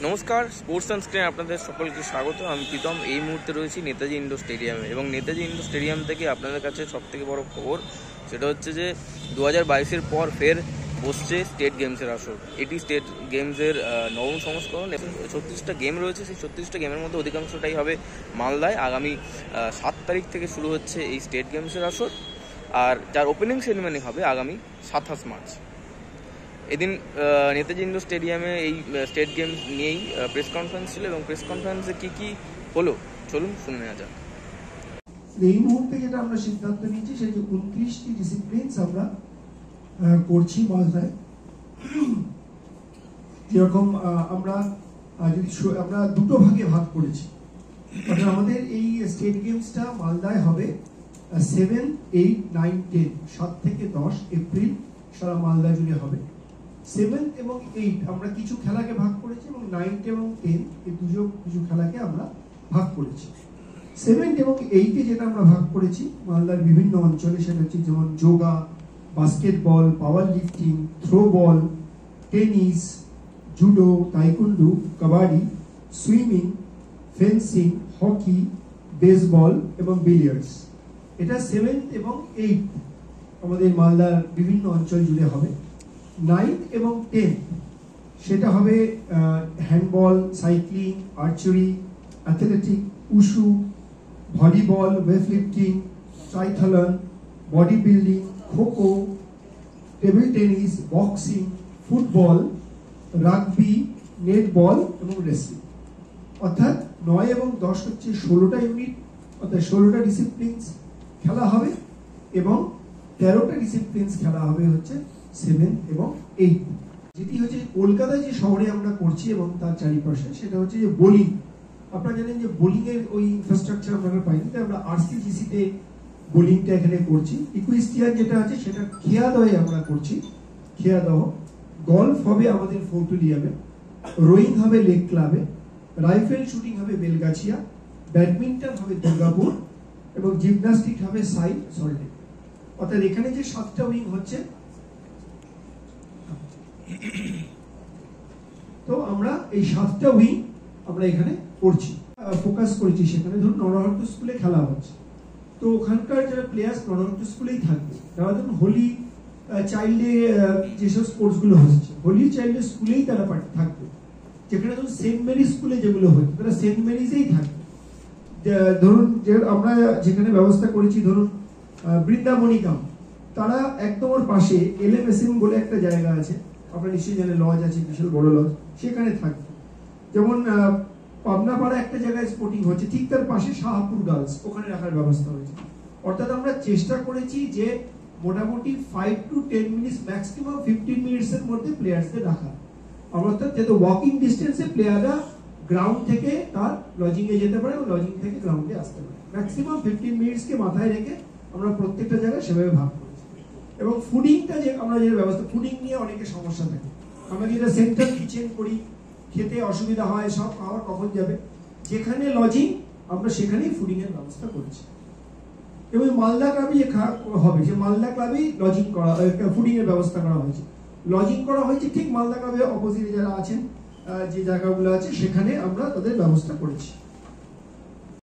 নমস্কার, স্পোর্টস সানস্ক্রিনে আপনাদের সকলকে স্বাগত। আমি প্রীতম। এই মুহূর্তে রয়েছি নেতাজি ইন্ডোর স্টেডিয়ামে, এবং নেতাজি ইন্ডোর স্টেডিয়াম থেকে আপনাদের কাছে সবথেকে বড় খবর সেটা হচ্ছে যে 2022-এর পর ফের বসছে স্টেট গেমসের আসর। এটি স্টেট গেমসের নবম সংস্করণ। 36টা গেম রয়েছে, সেই 36টা গেমের মধ্যে অধিকাংশটাই হবে মালদায়। আগামী 7 তারিখ থেকে শুরু হচ্ছে এই স্টেট গেমসের আসর, আর যার ওপেনিং সেরিমনি হবে আগামী 27 মার্চ। এদিন নেতাজি ইন্ডোর স্টেডিয়ামে এই স্টেট গেমস নিয়েই প্রেস কনফারেন্স ছিল, এবং প্রেস কনফারেন্সে কি হলো চলুন শুনে নেওয়া যাক। এই মুহূর্তে যেটা আমরা সিদ্ধান্ত নিয়েছি সেটা 29টি ডিসিপ্লিনস আমরা করছি মালদায়। যেরকম আমরা দুটো ভাগে ভাগ করেছি। আমাদের এই স্টেট গেমসটা মালদায় হবে 7, 8, 9, 10 7 থেকে 10 এপ্রিল সারা মালদা জুড়ে হবে। 7 এবং 8 আমরা কিছু খেলাকে ভাগ করেছি, এবং 9 এবং 10 এই কিছু খেলাকে আমরা ভাগ করেছি। 7 এবং 8-এ যেটা আমরা ভাগ করেছি মালদার বিভিন্ন অঞ্চলে, সেটা হচ্ছে যেমন yoga, basketball, powerlifting, throwball, tennis, judo, taekwondo, kabaddi, swimming, fencing, hockey, baseball এবং বিলিয়ার্ডস। এটা 7 এবং 8 আমাদের মালদার বিভিন্ন অঞ্চল জুড়ে হবে। 9 এবং 10 সেটা হবে handball, cycling, archery, athletic, wushu, volleyball, weightlifting, triathlon, bodybuilding, kho kho, table tennis, boxing, football, rugby, netball এবং রেসলিং। অর্থাৎ 9 এবং 10 হচ্ছে 16টা ইউনিট, অর্থাৎ 16টা ডিসিপ্লিনস খেলা হবে, এবং 13টা ডিসিপ্লিনস খেলা হবে হচ্ছে 7 এবং 8। যেটি হচ্ছে কলকাতায় যে শহরে আমরা করছি এবং তার চারিপাশে, সেটা হচ্ছে যে বোলিং। আপনারা জানেন যে বোলিং এর ওই ইনফ্রাস্ট্রাকচার আমরা পাইনি, তাই আমরা আরসিজিসিতে বোলিংটা এখানে করছি। ইকুইস্টিয়ান যেটা আছে সেটা খেয়াদহে আমরা করছি, খেয়াদহ। গলফ হবে আমাদের ফোর্টুলিয়ামে, রোয়িং হবে লেক ক্লাবে, রাইফেল শুটিং হবে বেলগাছিয়া, ব্যাডমিন্টন হবে দুর্গাপুর, এবং জিমন্যাস্টিক হবে সল্টে। অর্থাৎ এখানে যে 7টা উইং হচ্ছে, তো আমরা এই 7টা উইং আমরা এখানে করছি, ফোকাস করেছি। সেখানে ধরুন নরহট্ট স্কুলে খেলা হচ্ছে, তো ওখানকার যারা প্লেয়ার্স নরহট্ট স্কুলেই থাকবে। তারা ধরুন হোলি চাইল্ডে যেসব স্পোর্টস গুলো হচ্ছে, হোলি চাইল্ডের স্কুলেই তারা থাকবে। যেখানে ধরুন সেন্ট মেরি স্কুলে যেগুলো হচ্ছে, তারা সেন্ট মেরিজেই থাকবে। ধরুন যে আমরা যেখানে ব্যবস্থা করেছি, ধরুন বৃন্দাবনিকাম, তারা একদম ওর পাশে LMSM বলে একটা জায়গা আছে, আপনারা নিশ্চয়ই জানেন, লজ আছে, বিশাল বড় লজ, সেখানে থাকবে। যেমন পাবনাপাড়া একটা জায়গায় স্পোর্টিং হচ্ছে, ঠিক তার পাশে শাহপুর গার্লস, ওখানে রাখার ব্যবস্থা হয়েছে। অর্থাৎ আমরা চেষ্টা করেছি যে মোটামুটি 5 to 10 মিনিটস, ম্যাক্সিমাম 15 মিনিটসের মধ্যে প্লেয়ার্সদের রাখা। অর্থাৎ যাতে ওয়াকিং ডিস্টেন্সে প্লেয়াররা গ্রাউন্ড থেকে তার লজিং এ যেতে পারে এবং লজিং থেকে গ্রাউন্ডে আসতে পারে। ম্যাক্সিমাম 15 মিনিটসকে মাথায় রেখে আমরা প্রত্যেকটা জায়গায় সেভাবে ভাগ করেছি। এবং ফুডিংটা যে আমরা যে ব্যবস্থা, ফুডিং নিয়ে অনেকের সমস্যা থাকে। আমরা যেটা সেন্ট্রাল কিচেন করি, খেতে অসুবিধা হয়, সব খাবার কখন যাবে, যেখানে লজিং আমরা সেখানেই ফুডিং এর ব্যবস্থা করছি। এবং মালদা ক্লাবে যে হবে, যে মালদা ক্লাবেই লজিং করা, ফুডিং এর ব্যবস্থা করা হয়েছে। লজিং করা হয়েছে ঠিক মালদা ক্লাবের অপোজিটে যারা আছেন, যে জায়গাগুলো আছে সেখানে আমরা তাদের ব্যবস্থা করেছি।